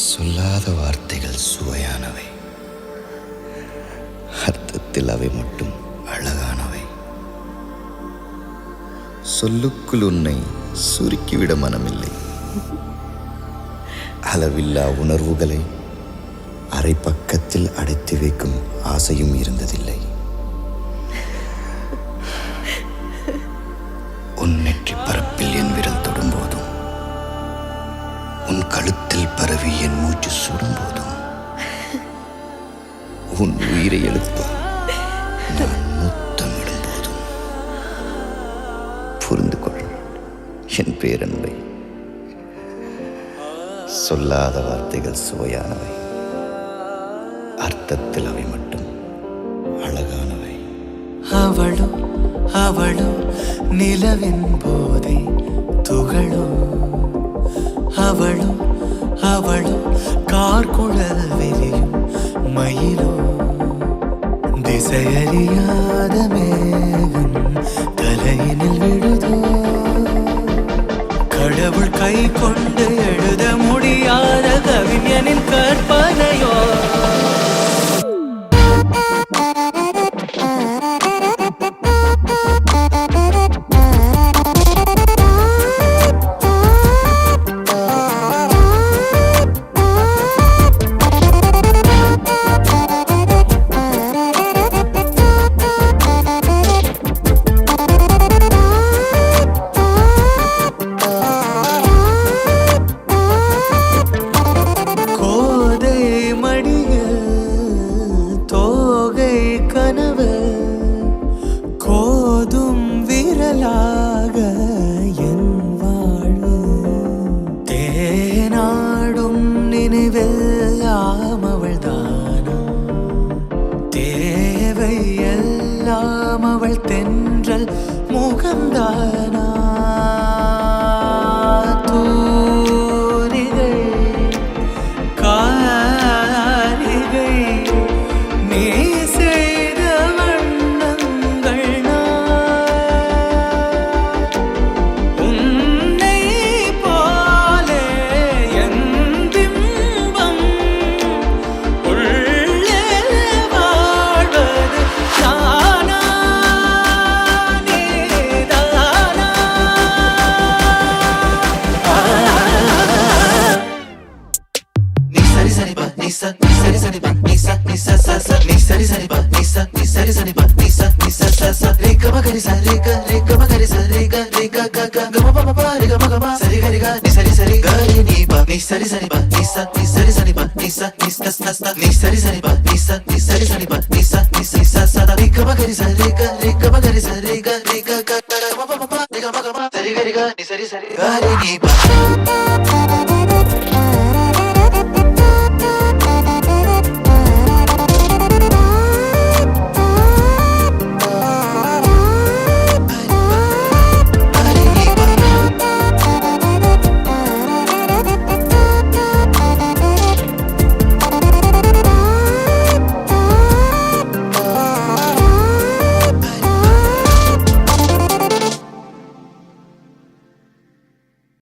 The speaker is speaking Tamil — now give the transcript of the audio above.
சொல்லாத வார்த்தைகள் சுவையானவை, அர்த்தத்தில் அவை மட்டும் அழகானவை. சொல்லுக்குள் உன்னை சுருக்கிவிட மனமில்லை. அளவில்லா உணர்வுகளை அரை பக்கத்தில் அடைத்து வைக்கும் ஆசையும் இருந்ததில்லை. உன் நெற்றி பரப்பில் என் விரல் தொடும்போதும், உன் கழுத்தில் பரவி என் மூச்சு சுடும்போதும், உன் உயிரை எழுப்ப நான் முத்தமிடும் போதும் புரிந்து கொள் என் பேரன்பை. சொல்லாத வார்த்தைகள் சுவையானவை, அர்த்தத்தில் அவை மட்டும் அழகானவை. அவளோ அவளோ நிலவின் போதை துகளோ, அவளோ அவளோ கார்குழல் விரியும் மயிலோ, திசையறியாத மேகம் தலையினில் விழுதோ, கடவுள் கை கொண்டு எழுத முடியாத கவிஞனின் கற்பனையோ. கோதும் விரலாக என் வாழ்வு, தேனாடும் நினைவெல்லாம் அவள் தானா, தேவை எல்லாம் அவள் தென்றல் முகம்தானா. தூரிகை காரிகை நீ சரி